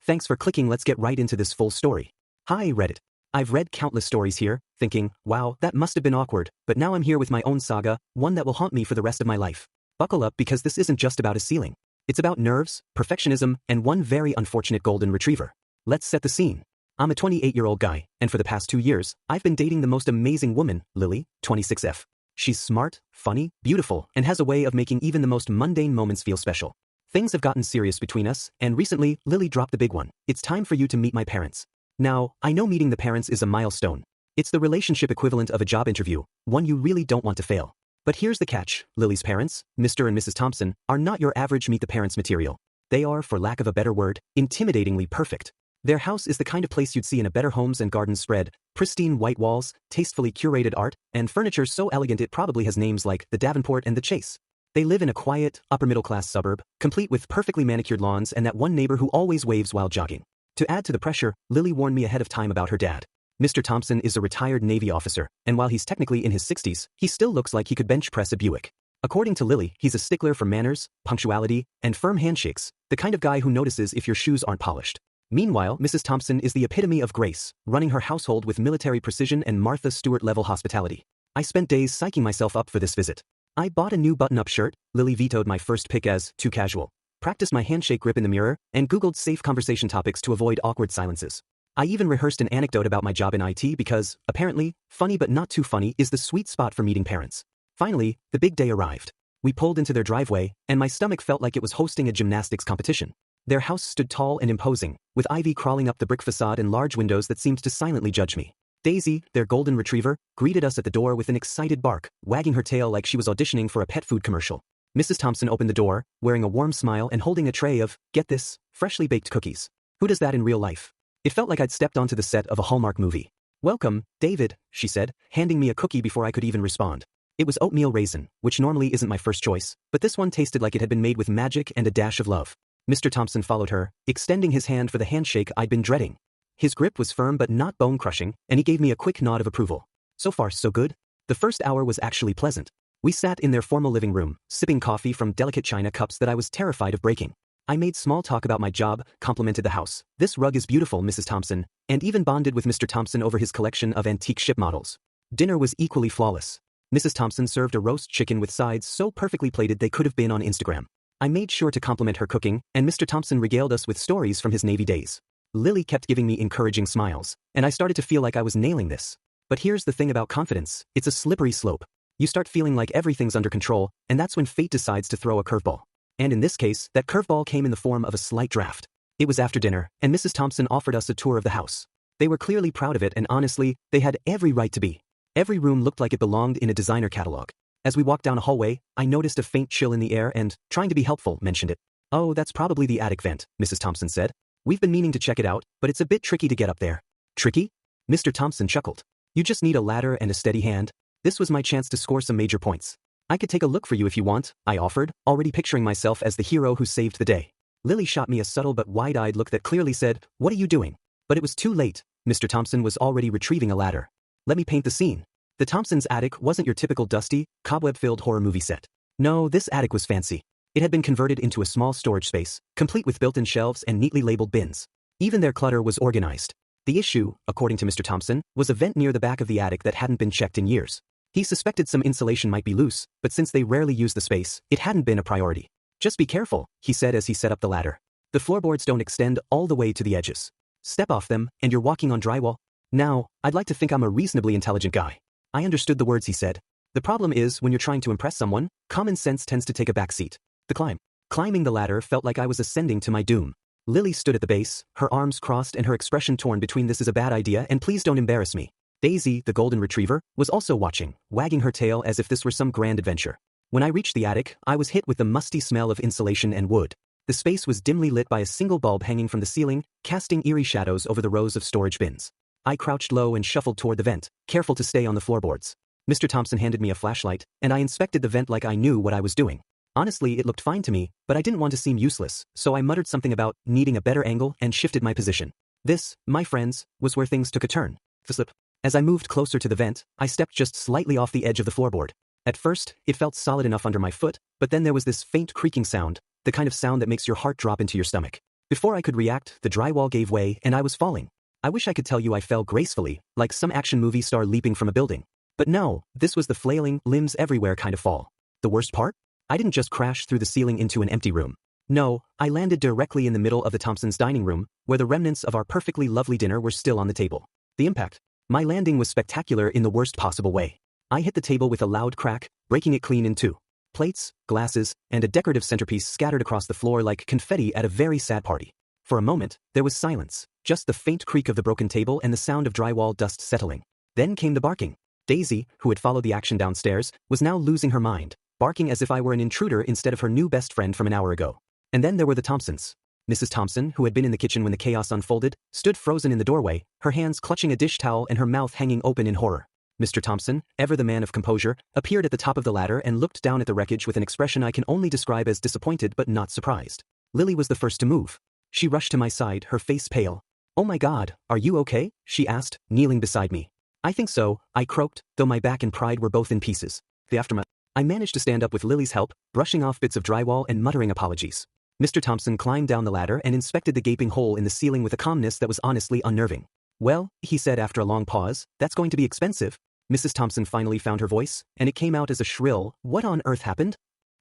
Thanks for clicking. Let's get right into this full story. Hi Reddit. I've read countless stories here, thinking, wow, that must have been awkward, but now I'm here with my own saga, one that will haunt me for the rest of my life. Buckle up because this isn't just about a ceiling. It's about nerves, perfectionism, and one very unfortunate golden retriever. Let's set the scene. I'm a 28-year-old guy, and for the past 2 years, I've been dating the most amazing woman, Lily, 26F. She's smart, funny, beautiful, and has a way of making even the most mundane moments feel special. Things have gotten serious between us, and recently, Lily dropped the big one. It's time for you to meet my parents. Now, I know meeting the parents is a milestone. It's the relationship equivalent of a job interview, one you really don't want to fail. But here's the catch. Lily's parents, Mr. and Mrs. Thompson, are not your average meet the parents material. They are, for lack of a better word, intimidatingly perfect. Their house is the kind of place you'd see in a Better Homes and Gardens spread, pristine white walls, tastefully curated art, and furniture so elegant it probably has names like the Davenport and the Chase. They live in a quiet, upper-middle-class suburb, complete with perfectly manicured lawns and that one neighbor who always waves while jogging. To add to the pressure, Lily warned me ahead of time about her dad. Mr. Thompson is a retired Navy officer, and while he's technically in his 60s, he still looks like he could bench press a Buick. According to Lily, he's a stickler for manners, punctuality, and firm handshakes, the kind of guy who notices if your shoes aren't polished. Meanwhile, Mrs. Thompson is the epitome of grace, running her household with military precision and Martha Stewart-level hospitality. I spent days psyching myself up for this visit. I bought a new button-up shirt, Lily vetoed my first pick as too casual, practiced my handshake grip in the mirror, and Googled safe conversation topics to avoid awkward silences. I even rehearsed an anecdote about my job in IT because, apparently, funny but not too funny is the sweet spot for meeting parents. Finally, the big day arrived. We pulled into their driveway, and my stomach felt like it was hosting a gymnastics competition. Their house stood tall and imposing, with ivy crawling up the brick facade and large windows that seemed to silently judge me. Daisy, their golden retriever, greeted us at the door with an excited bark, wagging her tail like she was auditioning for a pet food commercial. Mrs. Thompson opened the door, wearing a warm smile and holding a tray of, get this, freshly baked cookies. Who does that in real life? It felt like I'd stepped onto the set of a Hallmark movie. Welcome, David, she said, handing me a cookie before I could even respond. It was oatmeal raisin, which normally isn't my first choice, but this one tasted like it had been made with magic and a dash of love. Mr. Thompson followed her, extending his hand for the handshake I'd been dreading. His grip was firm but not bone-crushing, and he gave me a quick nod of approval. So far, so good. The first hour was actually pleasant. We sat in their formal living room, sipping coffee from delicate china cups that I was terrified of breaking. I made small talk about my job, complimented the house. This rug is beautiful, Mrs. Thompson, and even bonded with Mr. Thompson over his collection of antique ship models. Dinner was equally flawless. Mrs. Thompson served a roast chicken with sides so perfectly plated they could have been on Instagram. I made sure to compliment her cooking, and Mr. Thompson regaled us with stories from his Navy days. Lily kept giving me encouraging smiles, and I started to feel like I was nailing this. But here's the thing about confidence, it's a slippery slope. You start feeling like everything's under control, and that's when fate decides to throw a curveball. And in this case, that curveball came in the form of a slight draft. It was after dinner, and Mrs. Thompson offered us a tour of the house. They were clearly proud of it, and honestly, they had every right to be. Every room looked like it belonged in a designer catalog. As we walked down a hallway, I noticed a faint chill in the air and, trying to be helpful, mentioned it. Oh, that's probably the attic vent, Mrs. Thompson said. We've been meaning to check it out, but it's a bit tricky to get up there. Tricky? Mr. Thompson chuckled. You just need a ladder and a steady hand. This was my chance to score some major points. I could take a look for you if you want, I offered, already picturing myself as the hero who saved the day. Lily shot me a subtle but wide-eyed look that clearly said, what are you doing? But it was too late. Mr. Thompson was already retrieving a ladder. Let me paint the scene. The Thompsons' attic wasn't your typical dusty, cobweb-filled horror movie set. No, this attic was fancy. It had been converted into a small storage space, complete with built-in shelves and neatly labeled bins. Even their clutter was organized. The issue, according to Mr. Thompson, was a vent near the back of the attic that hadn't been checked in years. He suspected some insulation might be loose, but since they rarely used the space, it hadn't been a priority. Just be careful, he said as he set up the ladder. The floorboards don't extend all the way to the edges. Step off them, and you're walking on drywall. Now, I'd like to think I'm a reasonably intelligent guy. I understood the words he said. The problem is, when you're trying to impress someone, common sense tends to take a backseat. The climb. Climbing the ladder felt like I was ascending to my doom. Lily stood at the base, her arms crossed and her expression torn between this is a bad idea and please don't embarrass me. Daisy, the golden retriever, was also watching, wagging her tail as if this were some grand adventure. When I reached the attic, I was hit with the musty smell of insulation and wood. The space was dimly lit by a single bulb hanging from the ceiling, casting eerie shadows over the rows of storage bins. I crouched low and shuffled toward the vent, careful to stay on the floorboards. Mr. Thompson handed me a flashlight, and I inspected the vent like I knew what I was doing. Honestly, it looked fine to me, but I didn't want to seem useless, so I muttered something about needing a better angle and shifted my position. This, my friends, was where things took a turn. Slip. As I moved closer to the vent, I stepped just slightly off the edge of the floorboard. At first, it felt solid enough under my foot, but then there was this faint creaking sound, the kind of sound that makes your heart drop into your stomach. Before I could react, the drywall gave way and I was falling. I wish I could tell you I fell gracefully, like some action movie star leaping from a building. But no, this was the flailing, limbs everywhere kind of fall. The worst part? I didn't just crash through the ceiling into an empty room. No, I landed directly in the middle of the Thompsons' dining room, where the remnants of our perfectly lovely dinner were still on the table. The impact. My landing was spectacular in the worst possible way. I hit the table with a loud crack, breaking it clean in two. Plates, glasses, and a decorative centerpiece scattered across the floor like confetti at a very sad party. For a moment, there was silence, just the faint creak of the broken table and the sound of drywall dust settling. Then came the barking. Daisy, who had followed the action downstairs, was now losing her mind, barking as if I were an intruder instead of her new best friend from an hour ago. And then there were the Thompsons. Mrs. Thompson, who had been in the kitchen when the chaos unfolded, stood frozen in the doorway, her hands clutching a dish towel and her mouth hanging open in horror. Mr. Thompson, ever the man of composure, appeared at the top of the ladder and looked down at the wreckage with an expression I can only describe as disappointed but not surprised. Lily was the first to move. She rushed to my side, her face pale. "Oh my God, are you okay?" she asked, kneeling beside me. "I think so," I croaked, though my back and pride were both in pieces. The aftermath. I managed to stand up with Lily's help, brushing off bits of drywall and muttering apologies. Mr. Thompson climbed down the ladder and inspected the gaping hole in the ceiling with a calmness that was honestly unnerving. "Well," he said after a long pause, "that's going to be expensive." Mrs. Thompson finally found her voice, and it came out as a shrill, "What on earth happened?"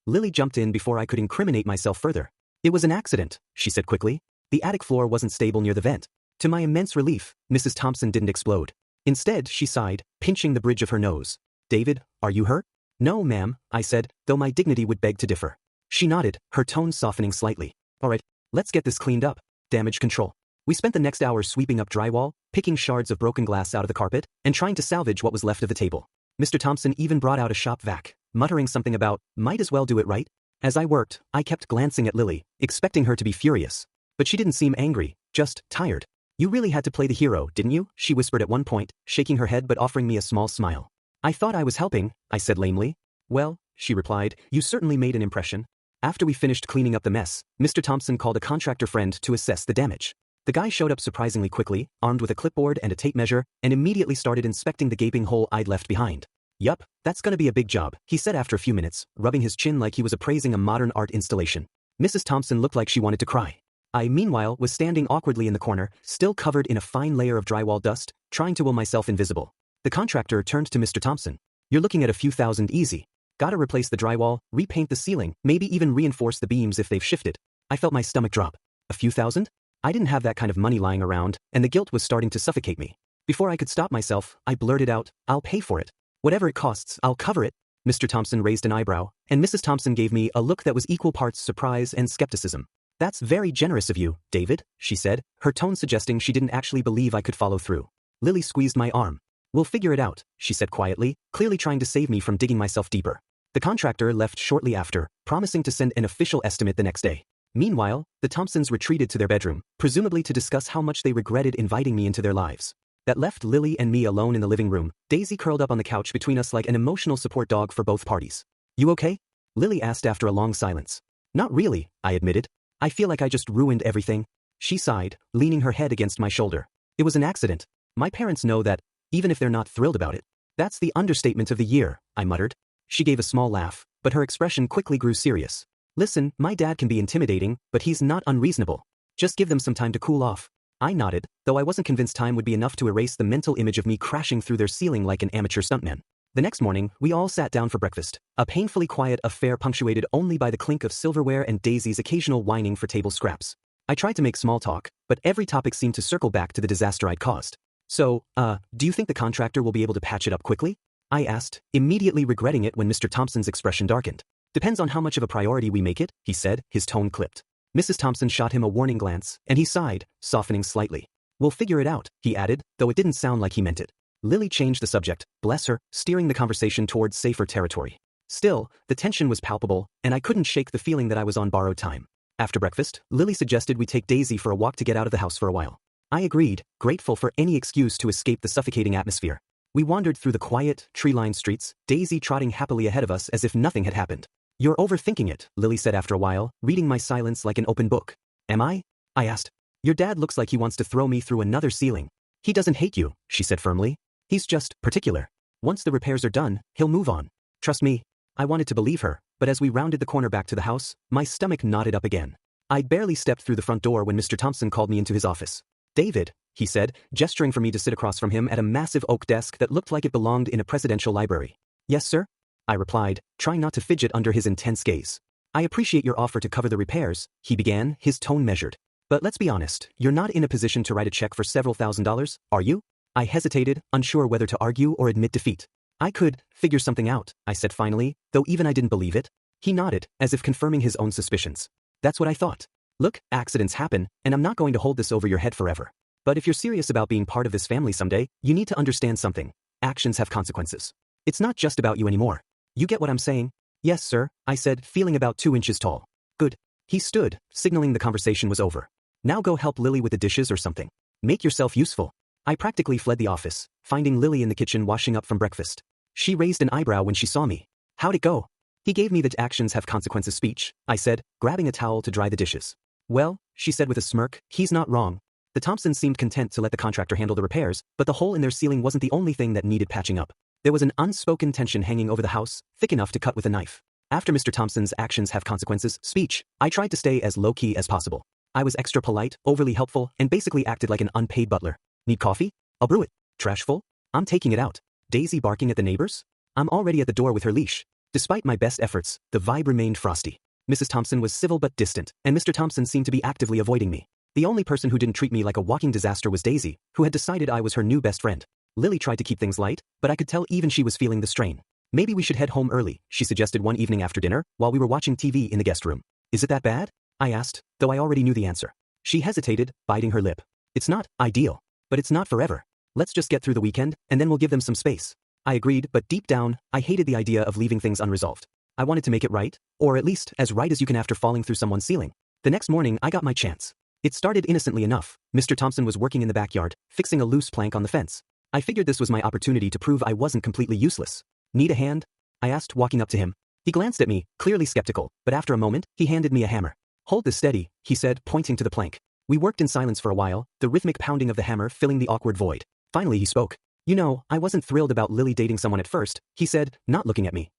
Lily jumped in before I could incriminate myself further. "It was an accident," she said quickly. "The attic floor wasn't stable near the vent." To my immense relief, Mrs. Thompson didn't explode. Instead, she sighed, pinching the bridge of her nose. "David, are you hurt?" "No, ma'am," I said, though my dignity would beg to differ. She nodded, her tone softening slightly. "All right, let's get this cleaned up." Damage control. We spent the next hour sweeping up drywall, picking shards of broken glass out of the carpet, and trying to salvage what was left of the table. Mr. Thompson even brought out a shop vac, muttering something about, "Might as well do it right." As I worked, I kept glancing at Lily, expecting her to be furious. But she didn't seem angry, just tired. "You really had to play the hero, didn't you?" she whispered at one point, shaking her head but offering me a small smile. "I thought I was helping," I said lamely. "Well," she replied, "you certainly made an impression." After we finished cleaning up the mess, Mr. Thompson called a contractor friend to assess the damage. The guy showed up surprisingly quickly, armed with a clipboard and a tape measure, and immediately started inspecting the gaping hole I'd left behind. "Yup, that's gonna be a big job," he said after a few minutes, rubbing his chin like he was appraising a modern art installation. Mrs. Thompson looked like she wanted to cry. I, meanwhile, was standing awkwardly in the corner, still covered in a fine layer of drywall dust, trying to will myself invisible. The contractor turned to Mr. Thompson. "You're looking at a few thousand easy. Gotta replace the drywall, repaint the ceiling, maybe even reinforce the beams if they've shifted." I felt my stomach drop. A few thousand? I didn't have that kind of money lying around, and the guilt was starting to suffocate me. Before I could stop myself, I blurted out, "I'll pay for it. Whatever it costs, I'll cover it." Mr. Thompson raised an eyebrow, and Mrs. Thompson gave me a look that was equal parts surprise and skepticism. "That's very generous of you, David," she said, her tone suggesting she didn't actually believe I could follow through. Lily squeezed my arm. "We'll figure it out," she said quietly, clearly trying to save me from digging myself deeper. The contractor left shortly after, promising to send an official estimate the next day. Meanwhile, the Thompsons retreated to their bedroom, presumably to discuss how much they regretted inviting me into their lives. That left Lily and me alone in the living room, Daisy curled up on the couch between us like an emotional support dog for both parties. "You okay?" Lily asked after a long silence. "Not really," I admitted. "I feel like I just ruined everything." She sighed, leaning her head against my shoulder. "It was an accident. My parents know that, even if they're not thrilled about it." "That's the understatement of the year," I muttered. She gave a small laugh, but her expression quickly grew serious. "Listen, my dad can be intimidating, but he's not unreasonable. Just give them some time to cool off." I nodded, though I wasn't convinced time would be enough to erase the mental image of me crashing through their ceiling like an amateur stuntman. The next morning, we all sat down for breakfast, a painfully quiet affair punctuated only by the clink of silverware and Daisy's occasional whining for table scraps. I tried to make small talk, but every topic seemed to circle back to the disaster I'd caused. "So, do you think the contractor will be able to patch it up quickly?" I asked, immediately regretting it when Mr. Thompson's expression darkened. "Depends on how much of a priority we make it," he said, his tone clipped. Mrs. Thompson shot him a warning glance, and he sighed, softening slightly. "We'll figure it out," he added, though it didn't sound like he meant it. Lily changed the subject, bless her, steering the conversation towards safer territory. Still, the tension was palpable, and I couldn't shake the feeling that I was on borrowed time. After breakfast, Lily suggested we take Daisy for a walk to get out of the house for a while. I agreed, grateful for any excuse to escape the suffocating atmosphere. We wandered through the quiet, tree-lined streets, Daisy trotting happily ahead of us as if nothing had happened. "You're overthinking it," Lily said after a while, reading my silence like an open book. "Am I?" I asked. "Your dad looks like he wants to throw me through another ceiling." "He doesn't hate you," she said firmly. "He's just particular. Once the repairs are done, he'll move on. Trust me." I wanted to believe her, but as we rounded the corner back to the house, my stomach knotted up again. I'd barely stepped through the front door when Mr. Thompson called me into his office. David, he said, gesturing for me to sit across from him at a massive oak desk that looked like it belonged in a presidential library. Yes, sir? I replied, trying not to fidget under his intense gaze. I appreciate your offer to cover the repairs, he began, his tone measured. But let's be honest, you're not in a position to write a check for several $1,000s, are you? I hesitated, unsure whether to argue or admit defeat. I could figure something out, I said finally, though even I didn't believe it. He nodded, as if confirming his own suspicions. That's what I thought. Look, accidents happen, and I'm not going to hold this over your head forever. But if you're serious about being part of this family someday, you need to understand something. Actions have consequences. It's not just about you anymore. You get what I'm saying? Yes, sir, I said, feeling about 2 inches tall. Good. He stood, signaling the conversation was over. Now go help Lily with the dishes or something. Make yourself useful. I practically fled the office, finding Lily in the kitchen washing up from breakfast. She raised an eyebrow when she saw me. How'd it go? He gave me the actions have consequences speech, I said, grabbing a towel to dry the dishes. Well, she said with a smirk, he's not wrong. The Thompsons seemed content to let the contractor handle the repairs, but the hole in their ceiling wasn't the only thing that needed patching up. There was an unspoken tension hanging over the house, thick enough to cut with a knife. After Mr. Thompson's actions have consequences speech, I tried to stay as low-key as possible. I was extra polite, overly helpful, and basically acted like an unpaid butler. Need coffee? I'll brew it. Trash full? I'm taking it out. Daisy barking at the neighbors? I'm already at the door with her leash. Despite my best efforts, the vibe remained frosty. Mrs. Thompson was civil but distant, and Mr. Thompson seemed to be actively avoiding me. The only person who didn't treat me like a walking disaster was Daisy, who had decided I was her new best friend. Lily tried to keep things light, but I could tell even she was feeling the strain. Maybe we should head home early, she suggested one evening after dinner, while we were watching TV in the guest room. Is it that bad? I asked, though I already knew the answer. She hesitated, biting her lip. It's not ideal, but it's not forever. Let's just get through the weekend, and then we'll give them some space. I agreed, but deep down, I hated the idea of leaving things unresolved. I wanted to make it right, or at least as right as you can after falling through someone's ceiling. The next morning, I got my chance. It started innocently enough. Mr. Thompson was working in the backyard, fixing a loose plank on the fence. I figured this was my opportunity to prove I wasn't completely useless. Need a hand? I asked, walking up to him. He glanced at me, clearly skeptical, but after a moment, he handed me a hammer. Hold this steady, he said, pointing to the plank. We worked in silence for a while, the rhythmic pounding of the hammer filling the awkward void. Finally he spoke. You know, I wasn't thrilled about Lily dating someone at first, he said, not looking at me.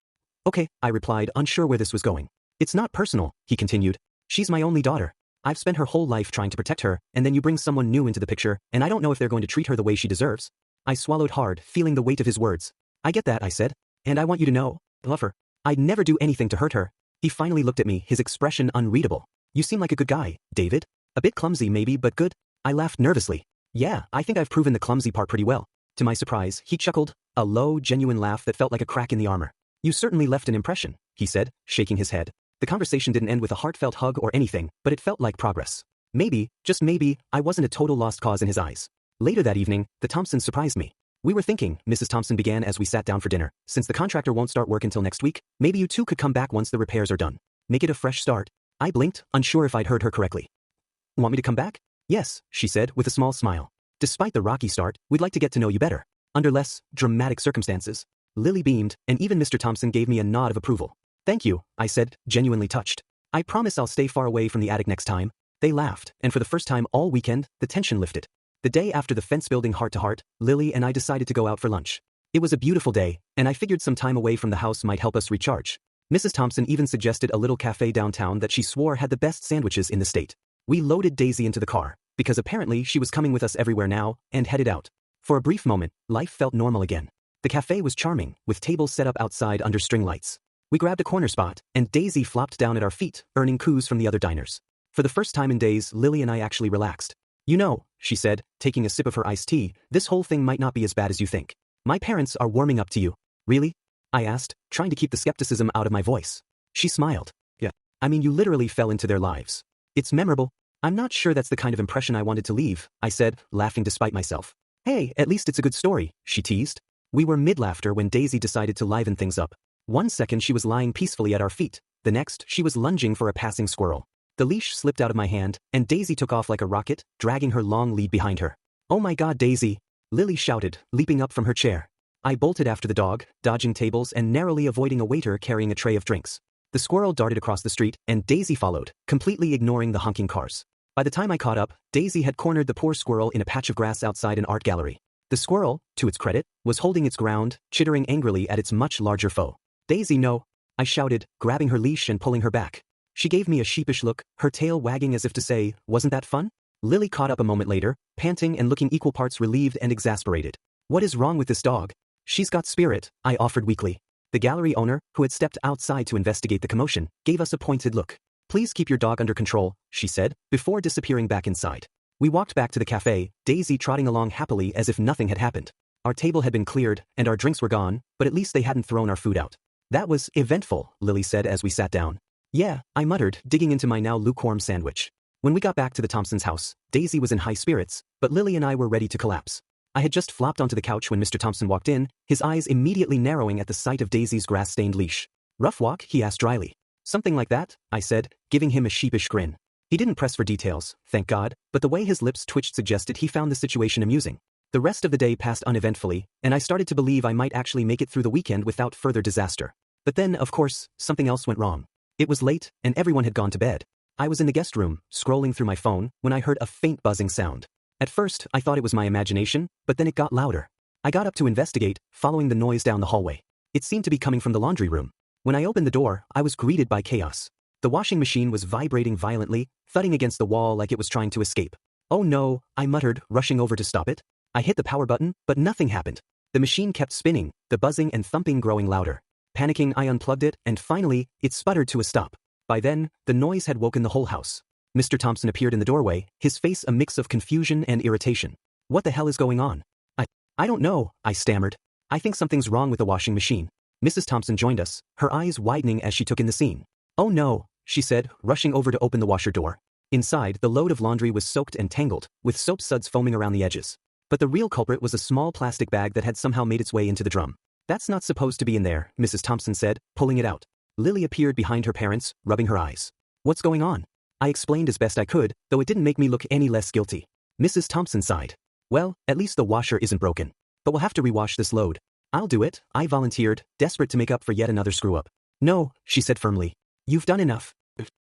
Okay, I replied, unsure where this was going. It's not personal, he continued. She's my only daughter. I've spent her whole life trying to protect her, and then you bring someone new into the picture, and I don't know if they're going to treat her the way she deserves. I swallowed hard, feeling the weight of his words. I get that, I said. And I want you to know, I love her. I'd never do anything to hurt her. He finally looked at me, his expression unreadable. You seem like a good guy, David. A bit clumsy maybe, but good. I laughed nervously. Yeah, I think I've proven the clumsy part pretty well. To my surprise, he chuckled, a low, genuine laugh that felt like a crack in the armor. You certainly left an impression, he said, shaking his head. The conversation didn't end with a heartfelt hug or anything, but it felt like progress. Maybe, just maybe, I wasn't a total lost cause in his eyes. Later that evening, the Thompsons surprised me. We were thinking, Mrs. Thompson began as we sat down for dinner, since the contractor won't start work until next week, maybe you two could come back once the repairs are done. Make it a fresh start. I blinked, unsure if I'd heard her correctly. Want me to come back? Yes, she said, with a small smile. Despite the rocky start, we'd like to get to know you better. Under less dramatic circumstances. Lily beamed, and even Mr. Thompson gave me a nod of approval. Thank you, I said, genuinely touched. I promise I'll stay far away from the attic next time. They laughed, and for the first time all weekend, the tension lifted. The day after the fence-building heart-to-heart, Lily and I decided to go out for lunch. It was a beautiful day, and I figured some time away from the house might help us recharge. Mrs. Thompson even suggested a little cafe downtown that she swore had the best sandwiches in the state. We loaded Daisy into the car, because apparently she was coming with us everywhere now, and headed out. For a brief moment, life felt normal again. The cafe was charming, with tables set up outside under string lights. We grabbed a corner spot, and Daisy flopped down at our feet, earning coups from the other diners. For the first time in days, Lily and I actually relaxed. You know, she said, taking a sip of her iced tea, this whole thing might not be as bad as you think. My parents are warming up to you. Really? I asked, trying to keep the skepticism out of my voice. She smiled. Yeah. I mean, you literally fell into their lives. It's memorable. I'm not sure that's the kind of impression I wanted to leave, I said, laughing despite myself. Hey, at least it's a good story, she teased. We were mid-laughter when Daisy decided to liven things up. One second she was lying peacefully at our feet, the next she was lunging for a passing squirrel. The leash slipped out of my hand, and Daisy took off like a rocket, dragging her long lead behind her. Oh my God, Daisy! Lily shouted, leaping up from her chair. I bolted after the dog, dodging tables and narrowly avoiding a waiter carrying a tray of drinks. The squirrel darted across the street, and Daisy followed, completely ignoring the honking cars. By the time I caught up, Daisy had cornered the poor squirrel in a patch of grass outside an art gallery. The squirrel, to its credit, was holding its ground, chittering angrily at its much larger foe. Daisy, no! I shouted, grabbing her leash and pulling her back. She gave me a sheepish look, her tail wagging as if to say, wasn't that fun? Lily caught up a moment later, panting and looking equal parts relieved and exasperated. What is wrong with this dog? She's got spirit, I offered weakly. The gallery owner, who had stepped outside to investigate the commotion, gave us a pointed look. Please keep your dog under control, she said, before disappearing back inside. We walked back to the cafe, Daisy trotting along happily as if nothing had happened. Our table had been cleared, and our drinks were gone, but at least they hadn't thrown our food out. That was eventful, Lily said as we sat down. Yeah, I muttered, digging into my now lukewarm sandwich. When we got back to the Thompsons' house, Daisy was in high spirits, but Lily and I were ready to collapse. I had just flopped onto the couch when Mr. Thompson walked in, his eyes immediately narrowing at the sight of Daisy's grass-stained leash. Rough walk, he asked dryly. Something like that, I said, giving him a sheepish grin. He didn't press for details, thank God, but the way his lips twitched suggested he found the situation amusing. The rest of the day passed uneventfully, and I started to believe I might actually make it through the weekend without further disaster. But then, of course, something else went wrong. It was late, and everyone had gone to bed. I was in the guest room, scrolling through my phone, when I heard a faint buzzing sound. At first, I thought it was my imagination, but then it got louder. I got up to investigate, following the noise down the hallway. It seemed to be coming from the laundry room. When I opened the door, I was greeted by chaos. The washing machine was vibrating violently, thudding against the wall like it was trying to escape. Oh no, I muttered, rushing over to stop it. I hit the power button, but nothing happened. The machine kept spinning, the buzzing and thumping growing louder. Panicking, I unplugged it, and finally, it sputtered to a stop. By then, the noise had woken the whole house. Mr. Thompson appeared in the doorway, his face a mix of confusion and irritation. What the hell is going on? I don't know, I stammered. I think something's wrong with the washing machine. Mrs. Thompson joined us, her eyes widening as she took in the scene. Oh no, she said, rushing over to open the washer door. Inside, the load of laundry was soaked and tangled, with soap suds foaming around the edges. But the real culprit was a small plastic bag that had somehow made its way into the drum. That's not supposed to be in there, Mrs. Thompson said, pulling it out. Lily appeared behind her parents, rubbing her eyes. What's going on? I explained as best I could, though it didn't make me look any less guilty. Mrs. Thompson sighed. Well, at least the washer isn't broken. But we'll have to rewash this load. I'll do it, I volunteered, desperate to make up for yet another screw-up. No, she said firmly. You've done enough.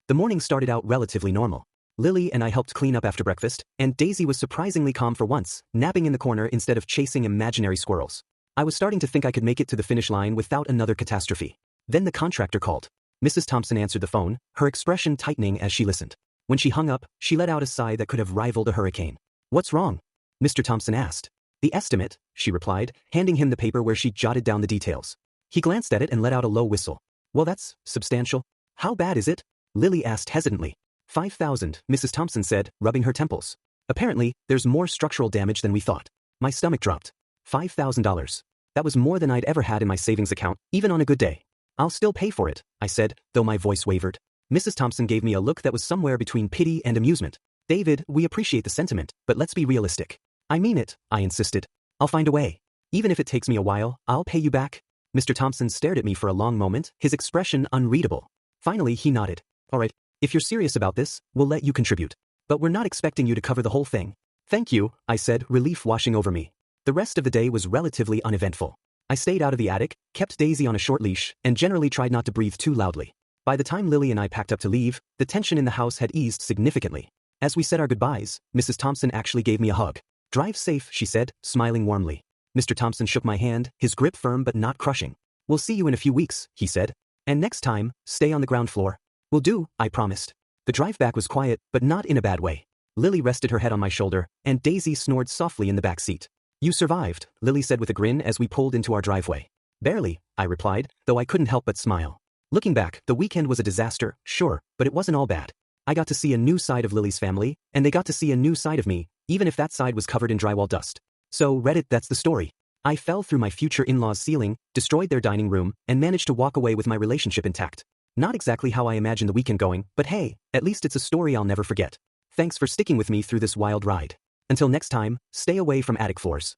The morning started out relatively normal. Lily and I helped clean up after breakfast, and Daisy was surprisingly calm for once, napping in the corner instead of chasing imaginary squirrels. I was starting to think I could make it to the finish line without another catastrophe. Then the contractor called. Mrs. Thompson answered the phone, her expression tightening as she listened. When she hung up, she let out a sigh that could have rivaled a hurricane. What's wrong? Mr. Thompson asked. The estimate, she replied, handing him the paper where she jotted down the details. He glanced at it and let out a low whistle. Well, that's substantial. How bad is it? Lily asked hesitantly. 5,000, Mrs. Thompson said, rubbing her temples. Apparently, there's more structural damage than we thought. My stomach dropped. $5,000. That was more than I'd ever had in my savings account, even on a good day. I'll still pay for it, I said, though my voice wavered. Mrs. Thompson gave me a look that was somewhere between pity and amusement. David, we appreciate the sentiment, but let's be realistic. I mean it, I insisted. I'll find a way. Even if it takes me a while, I'll pay you back. Mr. Thompson stared at me for a long moment, his expression unreadable. Finally, he nodded. All right, if you're serious about this, we'll let you contribute. But we're not expecting you to cover the whole thing. Thank you, I said, relief washing over me. The rest of the day was relatively uneventful. I stayed out of the attic, kept Daisy on a short leash, and generally tried not to breathe too loudly. By the time Lily and I packed up to leave, the tension in the house had eased significantly. As we said our goodbyes, Mrs. Thompson actually gave me a hug. Drive safe, she said, smiling warmly. Mr. Thompson shook my hand, his grip firm but not crushing. We'll see you in a few weeks, he said. And next time, stay on the ground floor. Will do, I promised. The drive back was quiet, but not in a bad way. Lily rested her head on my shoulder, and Daisy snored softly in the back seat. You survived, Lily said with a grin as we pulled into our driveway. Barely, I replied, though I couldn't help but smile. Looking back, the weekend was a disaster, sure, but it wasn't all bad. I got to see a new side of Lily's family, and they got to see a new side of me, even if that side was covered in drywall dust. So, Reddit, that's the story. I fell through my future in-laws' ceiling, destroyed their dining room, and managed to walk away with my relationship intact. Not exactly how I imagined the weekend going, but hey, at least it's a story I'll never forget. Thanks for sticking with me through this wild ride. Until next time, stay away from attic floors.